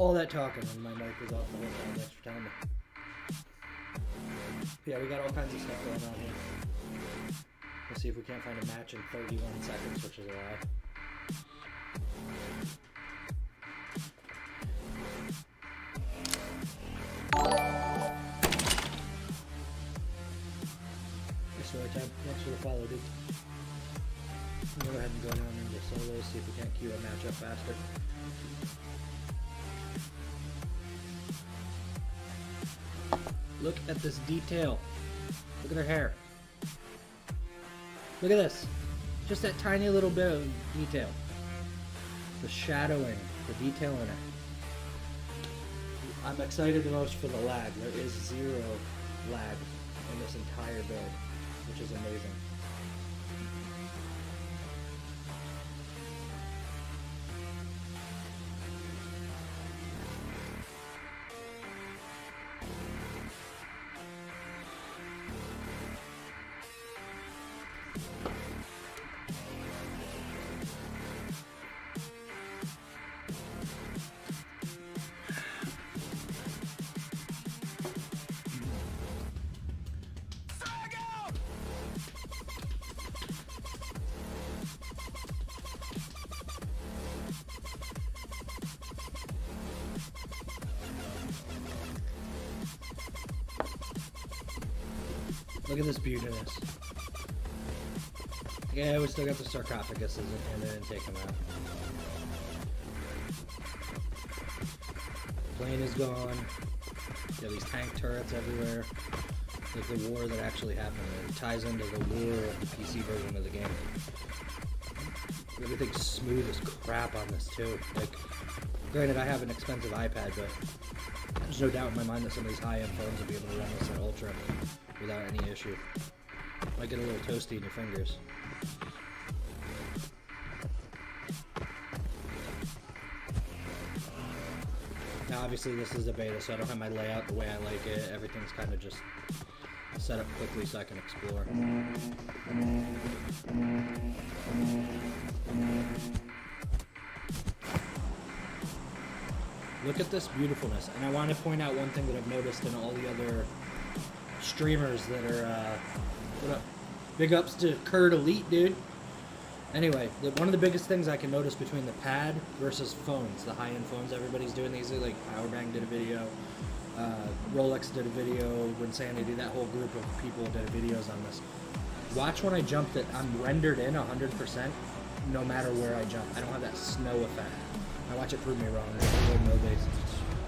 all that talking and my mic was off the whole time. Thanks for telling me. Yeah, we got all kinds of stuff going on here. Let's see if we can't find a match in 31 seconds, which is a lie. Story time. Thanks for the follow, dude. Go ahead and go down into solos, see if we can't queue a match up faster. Look at this detail. Look at her hair. Look at this. Just that tiny little bit of detail. The shadowing, the detail in it. I'm excited the most for the lag. There is zero lag in this entire build, which is amazing. Look at this beautiness. Yeah, we still got the sarcophaguses and they didn't take them out. Plane is gone. You have these tank turrets everywhere. Like the war that actually happened. It ties into the lore of the PC version of the game. Everything's smooth as crap on this too. Like, granted, I have an expensive iPad, but there's no doubt in my mind that some of these high-end phones will be able to run this at Ultra without any issue. Might get a little toasty in your fingers. Now obviously this is a beta, so I don't have my layout the way I like it. Everything's kind of just set up quickly so I can explore. Look at this beautifulness. And I want to point out one thing that I've noticed in all the other streamers that are, what up? Big ups to Kurt Elite, dude. Anyway, one of the biggest things I can notice between the pad versus phones, the high-end phones everybody's doing these, like Powerbang did a video, Rolex did a video, Winsanity, that whole group of people did videos on this. Watch when I jump that I'm rendered in 100% no matter where I jump. I don't have that snow effect. Now watch it prove me wrong. No base.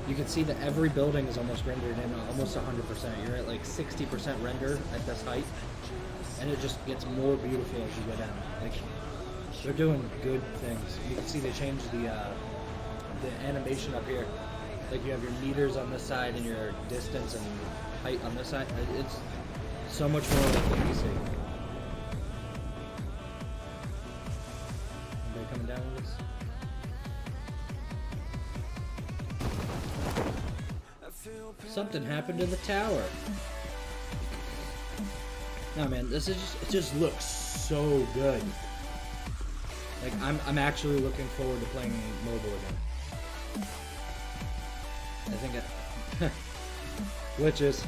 You can see that every building is almost rendered in almost 100%. You're at like 60% render at this height, and it just gets more beautiful as you go down. Like, they're doing good things. You can see they changed the animation up here. Like, you have your meters on this side and your distance and height on this side. It's so much more than the PC. Anybody coming down with this? Something happened to the tower. No, man, this is just, it just looks so good. Like, I'm actually looking forward to playing mobile again. I think it glitches.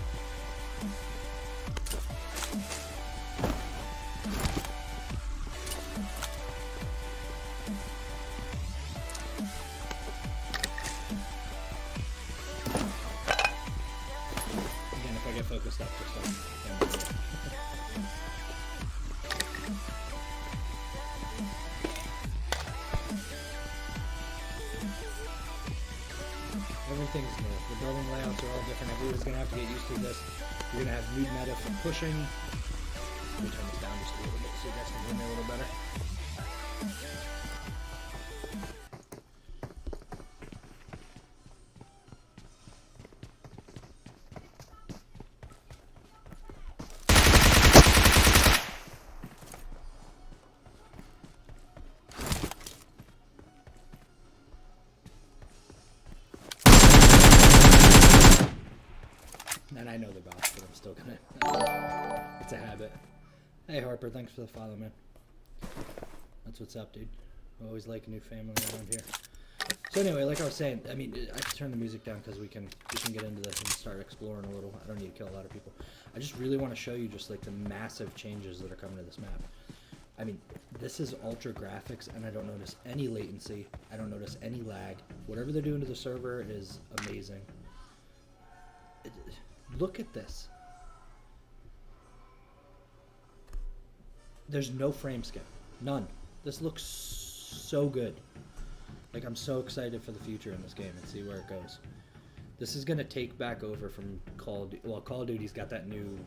Again, if I get focused up, just like everything's new. The building layouts are all different. Everyone's going to have to get used to this. You're going to have new meta for pushing. Let me turn this down just a little bit so you guys can hear me a little better. And I know the boss, but I'm still gonna. It's a habit. Hey Harper, thanks for the follow, man. That's what's up, dude. Always like a new family around here. So anyway, like I was saying, I mean, I can turn the music down because we can get into this and start exploring a little. I don't need to kill a lot of people. I just really want to show you just like the massive changes that are coming to this map. I mean, this is ultra graphics, and I don't notice any latency. I don't notice any lag. Whatever they're doing to the server is amazing. Look at this. There's no frame skip. None. This looks so good. Like, I'm so excited for the future in this game and see where it goes. This is going to take back over from Call of Duty. Well, Call of Duty's got that new,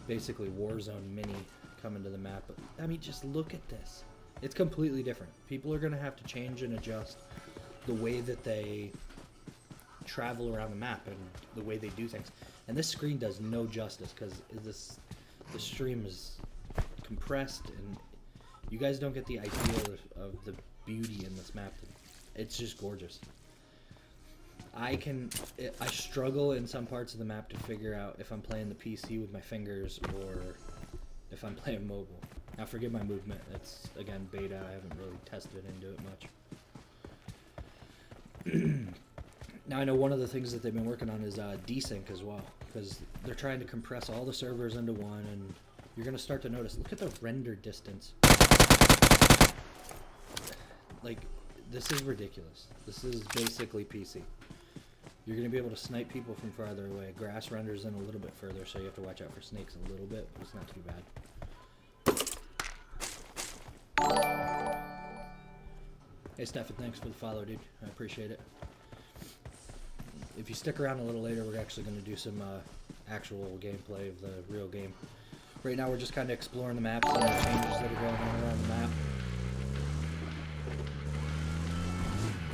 basically, Warzone mini coming to the map. But, I mean, just look at this. It's completely different. People are going to have to change and adjust the way that they travel around the map and the way they do things. And this screen does no justice because the stream is compressed, and you guys don't get the idea of the beauty in this map. It's just gorgeous. I struggle in some parts of the map to figure out if I'm playing the PC with my fingers or if I'm playing mobile. Now forgive my movement, it's again beta, I haven't really tested into it much. Now I know one of the things that they've been working on is desync as well, because they're trying to compress all the servers into one, and you're going to start to notice, look at the render distance. Like, this is ridiculous. This is basically PC. You're going to be able to snipe people from farther away. Grass renders in a little bit further, so you have to watch out for snakes a little bit, but it's not too bad. Hey, Stefan, thanks for the follow, dude. I appreciate it. If you stick around a little later, we're actually going to do some actual gameplay of the real game. Right now, we're just kind of exploring the map, and the changes that are going on around the map.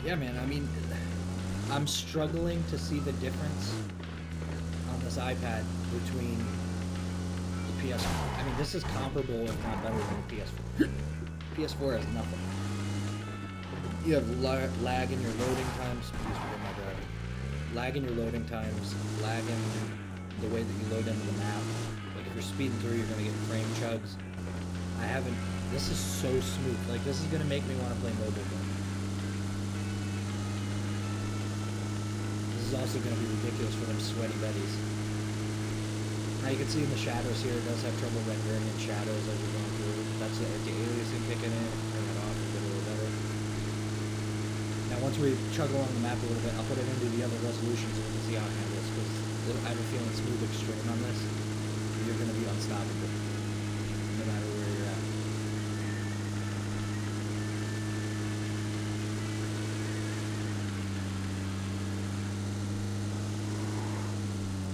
Yeah, man, I mean, I'm struggling to see the difference on this iPad between the PS4. I mean, this is comparable, if not better, than the PS4. PS4 has nothing. You have lag in your loading times. Please forgive my driving. Lag in your loading times, lag in the way that you load into the map. Like, if you're speeding through, you're going to get frame chugs. This is so smooth. Like, this is going to make me want to play mobile game. This is also going to be ridiculous for them sweaty betties. Now you can see in the shadows here, it does have trouble rendering in shadows as you're going through. That's the anti-aliasing kicking in. Turn that off and get a little better. Now once we chug along the map a little bit, I'll put it into the other resolutions and we can see how it handles, because I have a feeling smooth extreme on this. You're going to be unstoppable, no matter where you're at.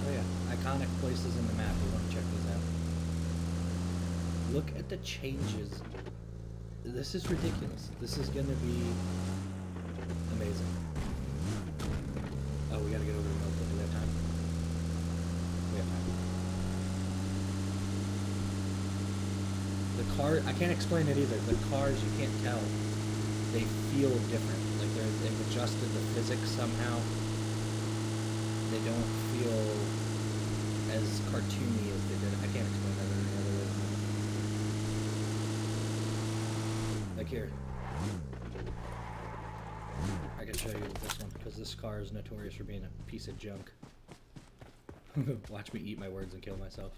Oh yeah, iconic places in the map. We want to check these out. Look at the changes. This is ridiculous. This is going to be amazing. Oh, we gotta get over to Milton. Do we have time? We have time. The car, I can't explain it either. The cars, you can't tell. They feel different. Like they've adjusted the physics somehow. They don't feel as cartoony as they did. I can't explain that in any other way. Like here. I can show you this one, because this car is notorious for being a piece of junk. Watch me eat my words and kill myself.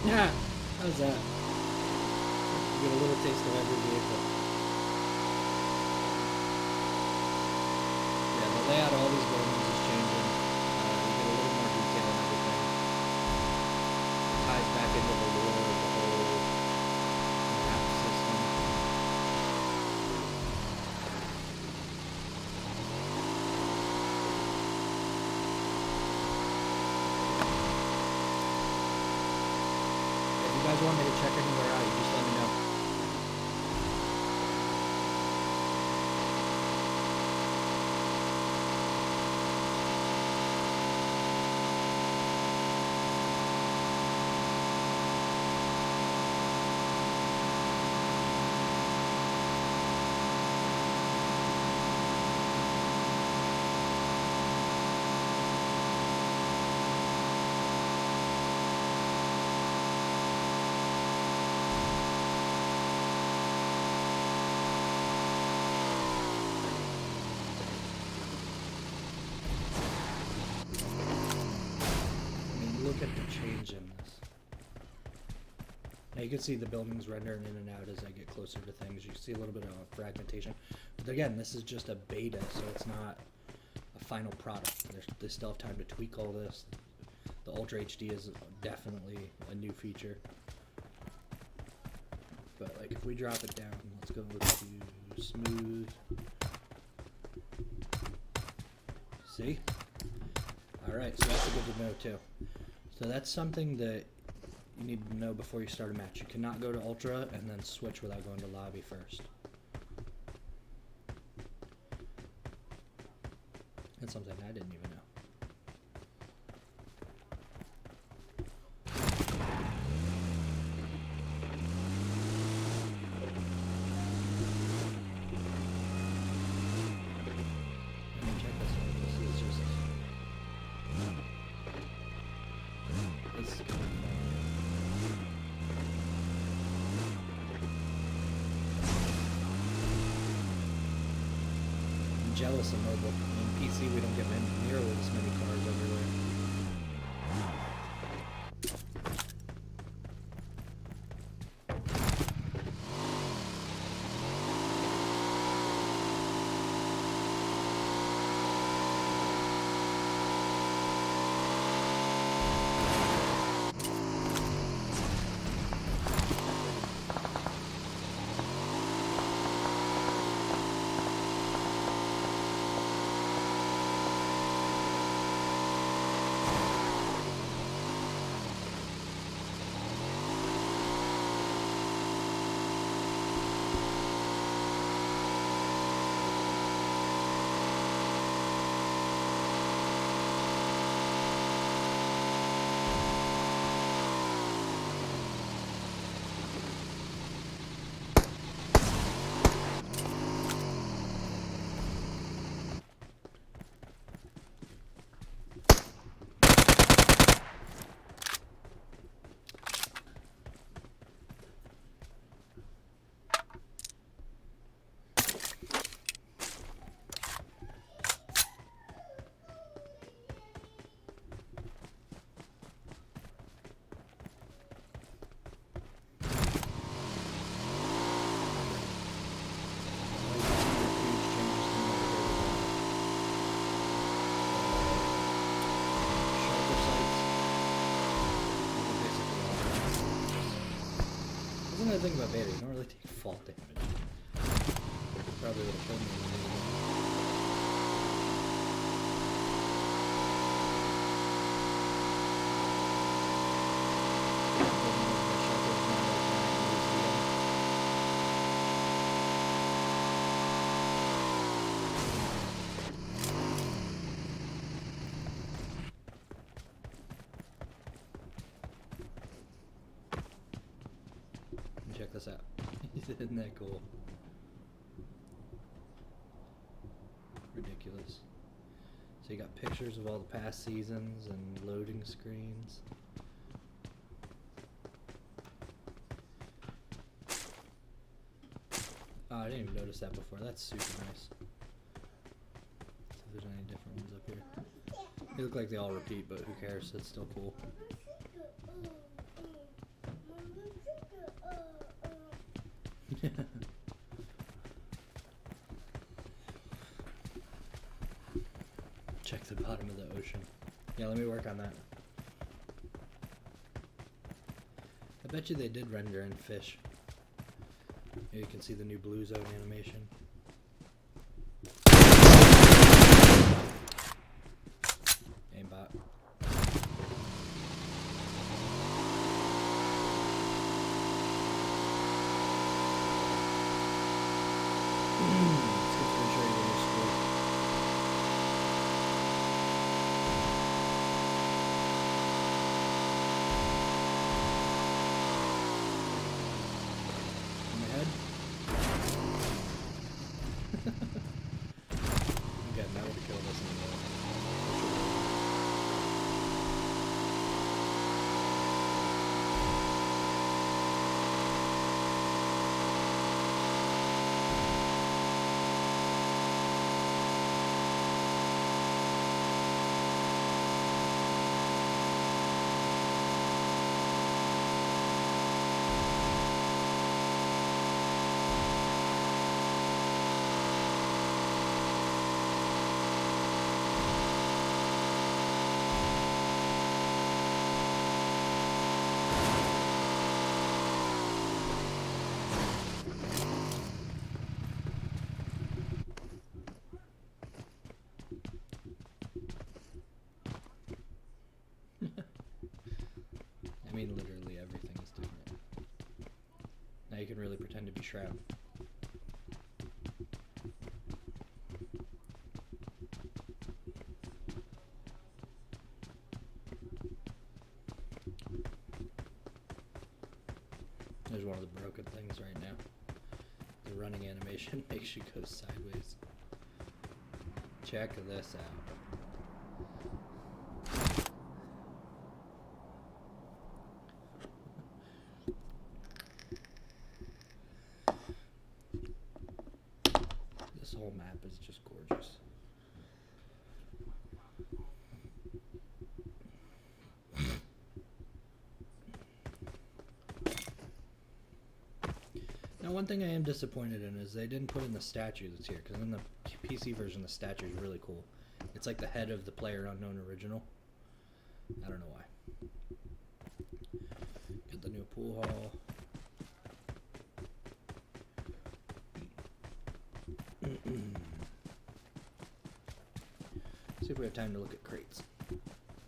Yeah, how's that? You get a little taste of every vehicle. Yeah, the layout of all these buildings is changing. You get a little more detail and everything. It ties back into the lore of the whole map system. guys want me to check anywhere out, you just let me know. Look at the change in this. Now you can see the buildings rendering in and out as I get closer to things. You see a little bit of fragmentation. But again, this is just a beta, so it's not a final product. They still have time to tweak all this. The Ultra HD is definitely a new feature. But like if we drop it down, let's go to smooth. See? Alright, so that's a good to know too. So that's something that you need to know before you start a match. You cannot go to Ultra and then switch without going to Lobby first. That's something I didn't even know. Jealous of mobile. In PC, we don't get nearly as many cars everywhere. That's the thing about Beta, you don't really take fall damage. Probably would have killed me. Check this out. Isn't that cool? Ridiculous. So you got pictures of all the past seasons and loading screens. Oh, I didn't even notice that before. That's super nice. See if there's any different ones up here. They look like they all repeat, but who cares? It's still cool. Check the bottom of the ocean. Yeah, let me work on that. I bet you they did render in fish. Here you can see the new blue zone animation. Aimbot. mean, literally everything is doing it. Now you can really pretend to be Shroud. There's one of the broken things right now. The running animation makes you go sideways. Check this out. This whole map is just gorgeous. Now, one thing I am disappointed in is they didn't put in the statue that's here, because in the PC version, the statue is really cool. It's like the head of the PlayerUnknown original. I don't know why. Get the new pool hall. See if we have time to look at crates.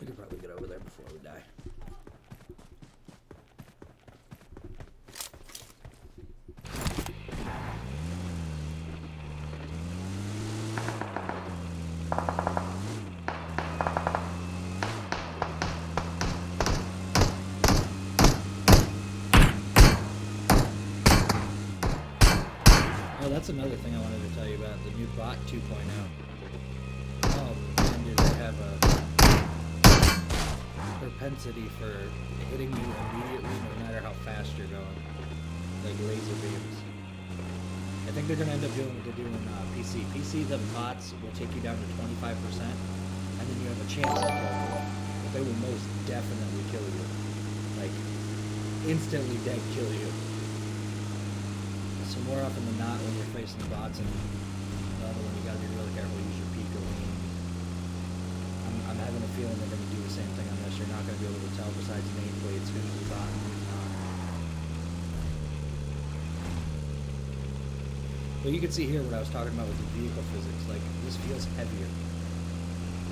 We could probably get over there before we die. Oh, that's another thing I wanted to tell you about, the new bot 2.0. Oh, man, do they have a propensity for hitting you immediately no matter how fast you're going. Like laser beams. I think they're going to end up doing what they do in PC. PC, the bots will take you down to 25%, and then you have a chance to kill them. But they will most definitely kill you. Like, instantly dead kill you. So more often than not, when you're facing the bots and the other one, you gotta be really careful. Use your peek or lean. I'm having a feeling they're gonna do the same thing on this. You're not gonna be able to tell besides nameplates who's the bot and who's not. But you can see here what I was talking about with the vehicle physics. Like, this feels heavier.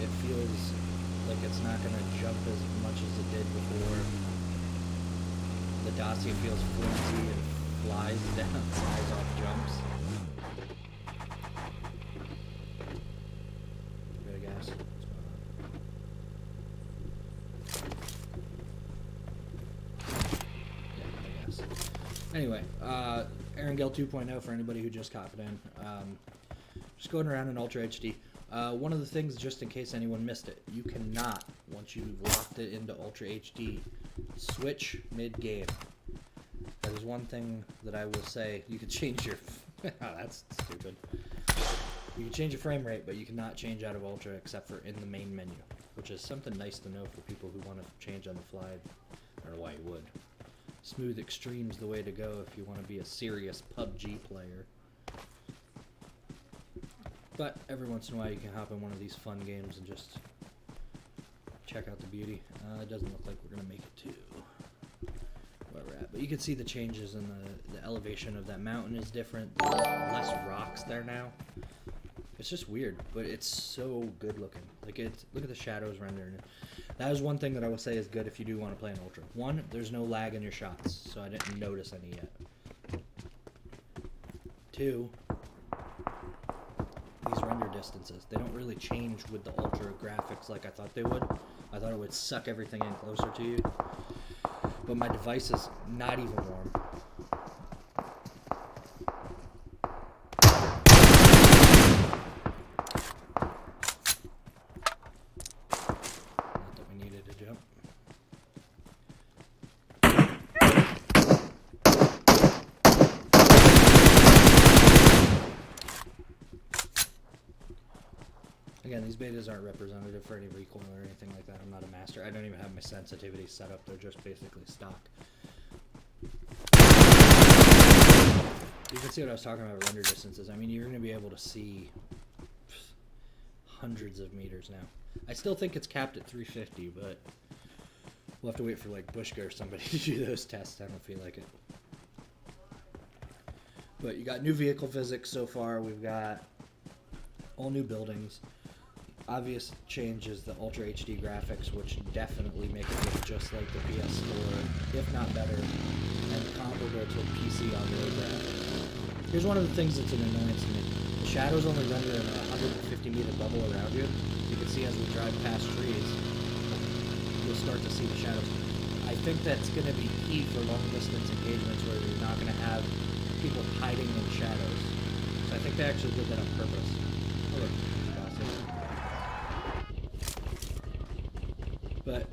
It feels like it's not gonna jump as much as it did before. The Dacia feels flimsy and flies down, flies off jumps. Bit of gas. Yeah, gas. Anyway, Erangel 2.0 for anybody who just copied in. Just going around in Ultra HD. One of the things, just in case anyone missed it, you cannot, once you've locked it into Ultra HD, switch mid-game. That is one thing that I will say. You can change your... oh, that's stupid. You can change your frame rate, but you cannot change out of Ultra except for in the main menu, which is something nice to know for people who want to change on the fly. I don't know why you would. Smooth Extreme's the way to go if you want to be a serious PUBG player. But every once in a while you can hop in one of these fun games and just check out the beauty. It doesn't look like we're going to make it to where we're at. But you can see the changes in the elevation of that mountain is different. There's less rocks there now. It's just weird, but it's so good looking. Like, look at the shadows rendering. That is one thing that I will say is good if you do want to play an Ultra. One, there's no lag in your shots, so I didn't notice any yet. Two, these render distances, they don't really change with the Ultra graphics like I thought they would. I thought it would suck everything in closer to you. But my device is not even warm. Not that we needed to jump. Again, these betas aren't representative for any recoil or anything like that. I'm not a master. I don't even have my sensitivity set up. They're just basically stock. You can see what I was talking about with render distances. I mean, you're going to be able to see hundreds of meters now. I still think it's capped at 350, but we'll have to wait for like Bushka or somebody to do those tests. I don't feel like it. But you got new vehicle physics so far. We've got all new buildings. obvious change is the Ultra HD graphics, which definitely make it look just like the PS4, if not better, and comparable to PC on-road graphics. Here's one of the things that's an annoyance to me. The shadows only render in a 150-meter bubble around you. You can see as we drive past trees, you'll start to see the shadows. I think that's going to be key for long-distance engagements where you're not going to have people hiding in shadows. So I think they actually did that on purpose. Oh, look. But,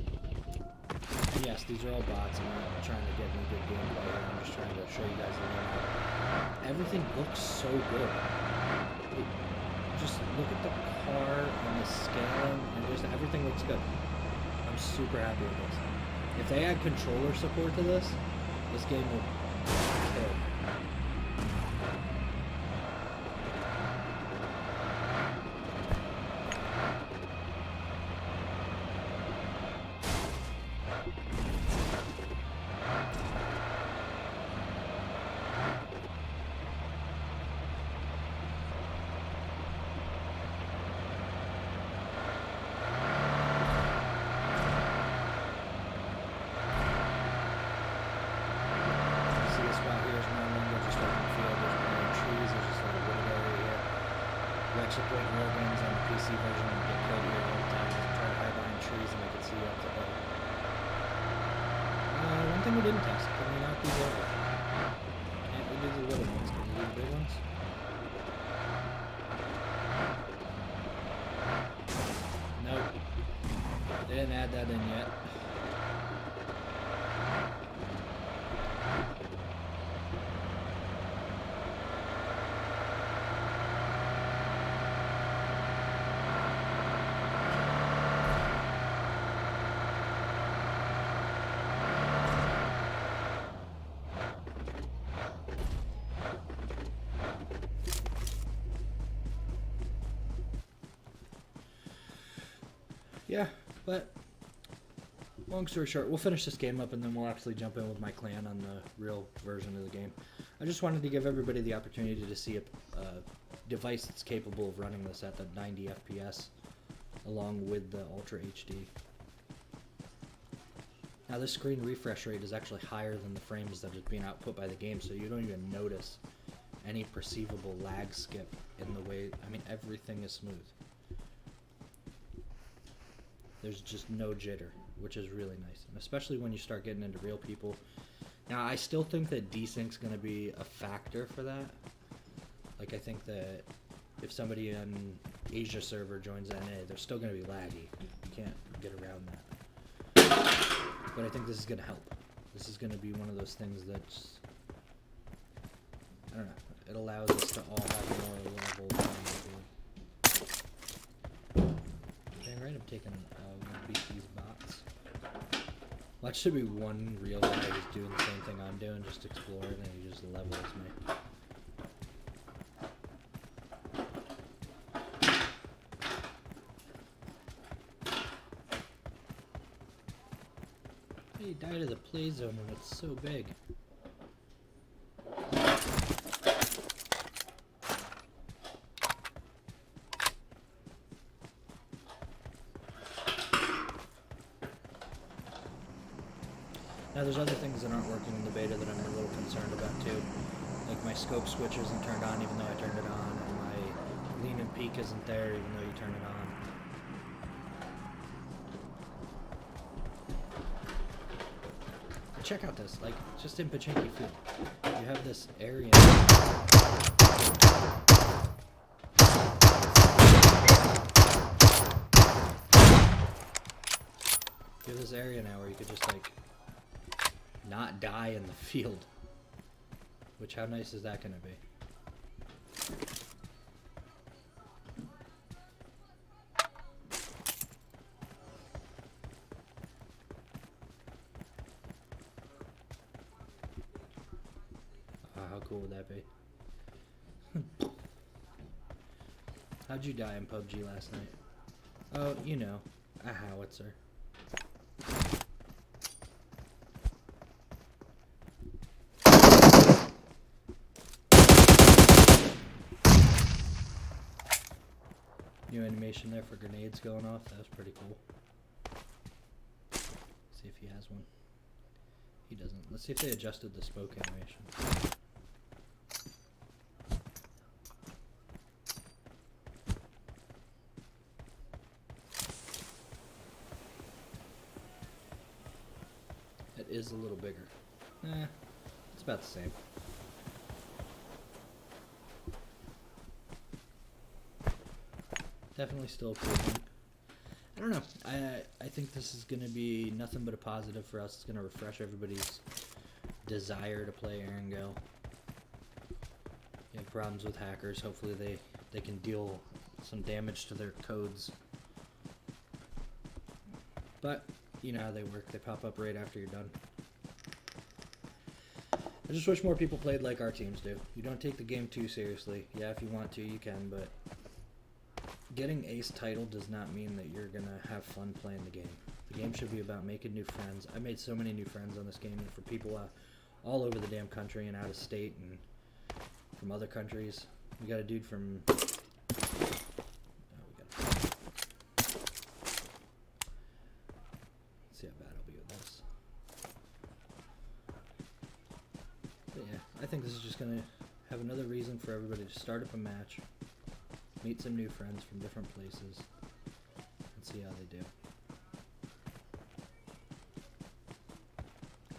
and yes, these are all bots. I'm not trying to get any good gameplay here. I'm just trying to show you guys the layout. Everything looks so good. Just look at the car and the scaling, and just everything looks good. I'm super happy with this. If they add controller support to this game would kill. Support railguns on the PC version and get killed here all the time. Just try to hide behind trees and I can see up to the one thing we didn't test, can we knock these over? Can't we do the little ones? Can we do the big ones? Nope. They didn't add that in yet. Yeah, but long story short, we'll finish this game up and then we'll actually jump in with my clan on the real version of the game. I just wanted to give everybody the opportunity to see a device that's capable of running this at the 90 FPS along with the Ultra HD. Now this screen refresh rate is actually higher than the frames that is being output by the game, so you don't even notice any perceivable lag skip in the way, I mean, everything is smooth. There's just no jitter, which is really nice, and especially when you start getting into real people. Now, I still think that desync's going to be a factor for that. Like, I think that if somebody on Asia server joins NA, they're still going to be laggy. You can't get around that. But I think this is going to help. This is going to be one of those things that's, I don't know, it allows us to all have more level playing field. Dang right, I'm taking beat these bots. Well, that should be one real guy who's doing the same thing I'm doing, just exploring, and he just levels me. Hey, died of the play zone and it's so big. Now there's other things that aren't working in the beta that I'm a little concerned about too. Like my scope switch isn't turned on even though I turned it on, and my lean and peak isn't there even though you turn it on. But check out this, like, just in Pachinki Field. You have this area. You have this area now where you could just, like, not die in the field. Which, how nice is that going to be? How cool would that be? How'd you die in PUBG last night? Oh, you know, a howitzer. New animation there for grenades going off. That was pretty cool. See if he has one. He doesn't. Let's see if they adjusted the smoke animation. It is a little bigger. It's about the same. Definitely still improving. I don't know. I think this is going to be nothing but a positive for us. It's going to refresh everybody's desire to play Erangel. You have problems with hackers. Hopefully they can deal some damage to their codes. But you know how they work. They pop up right after you're done. I just wish more people played like our teams do. You don't take the game too seriously. Yeah, if you want to, you can, but getting ace title does not mean that you're gonna have fun playing the game. The game should be about making new friends. I made so many new friends on this game, and for people all over the damn country and out of state and from other countries. We got a dude from... Let's see how bad I'll be with this. But yeah, I think this is just gonna have another reason for everybody to start up a match, meet some new friends from different places, and see how they do.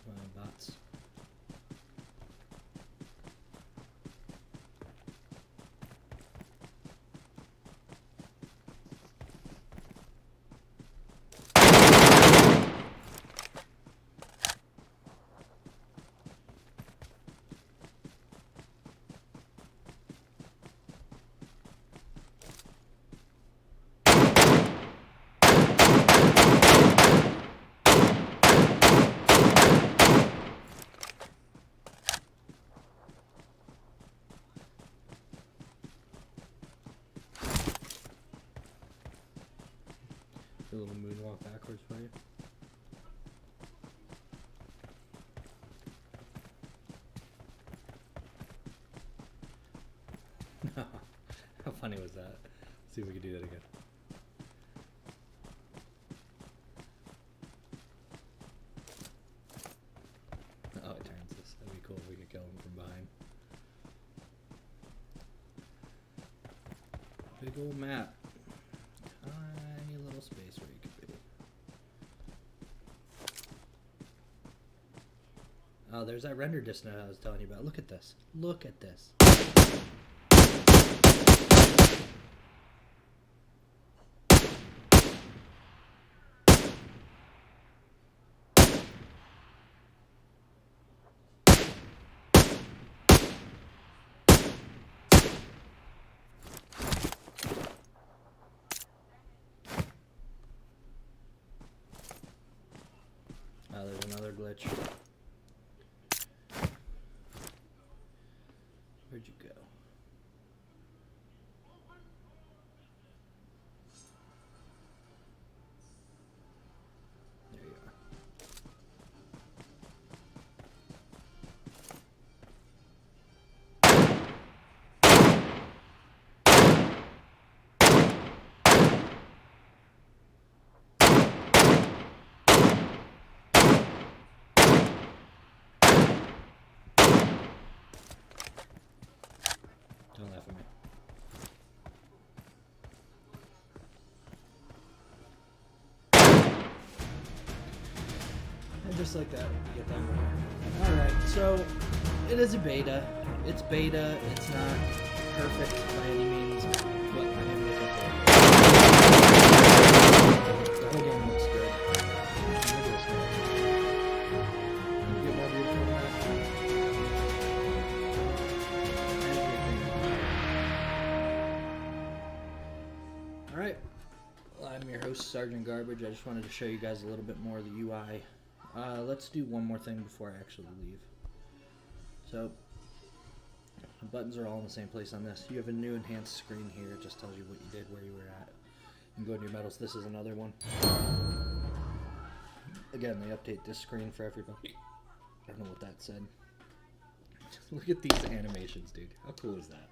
Come on, bots. A little moonwalk backwards for you. How funny was that? Let's see if we can do that again. Oh, it turns this. That'd be cool if we could kill him from behind. Big old map. Tiny little space where you could be. Oh, there's that render distance I was telling you about. Look at this. Look at this. Oh, there's another glitch. Where'd you go? There you are. Don't laugh at me. And just like that, we get that. Alright, so it is a beta. It's beta. It's not perfect by any means, but I am looking forward to it. The whole game looks good. Look at this guy. Can you get more beautiful than that? Alright, well, I'm your host, Sergeant Garbage. I just wanted to show you guys a little bit more of the UI. Let's do one more thing before I actually leave. So, the buttons are all in the same place on this. You have a new enhanced screen here. It just tells you what you did, where you were at. You can go into your medals. This is another one. Again, they update this screen for everybody. I don't know what that said. Look at these animations, dude. How cool is that?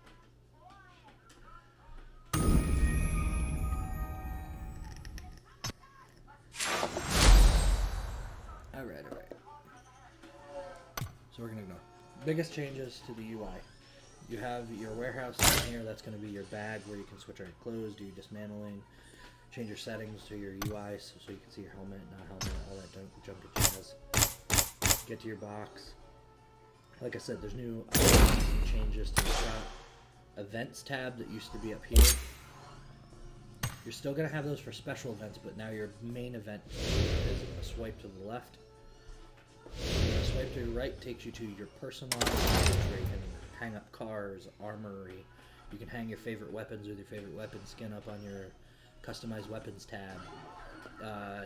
Alright. So we're going to ignore. Biggest changes to the UI. You have your warehouse in here. That's going to be your bag where you can switch out your clothes, do your dismantling, change your settings to your UI so you can see your helmet, not helmet, all that junk and jazz. Get to your box. Like I said, there's new changes to the shop. Events tab that used to be up here. You're still going to have those for special events, but now your main event is a swipe to the left. A swipe to your right takes you to your personalized page where you can hang up cars, armory. You can hang your favorite weapons with your favorite weapon skin up on your customized weapons tab.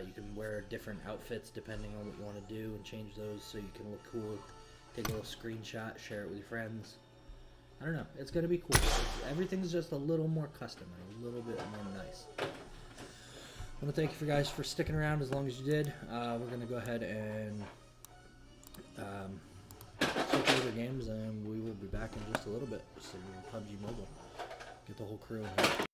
You can wear different outfits depending on what you want to do and change those so you can look cool. Take a little screenshot, share it with your friends. I don't know. It's going to be cool. Everything's just a little more custom and a little bit more nice. I want to thank you guys for sticking around as long as you did. We're going to go ahead and switch over games, and we will be back in just a little bit. So PUBG Mobile. Get the whole crew in here.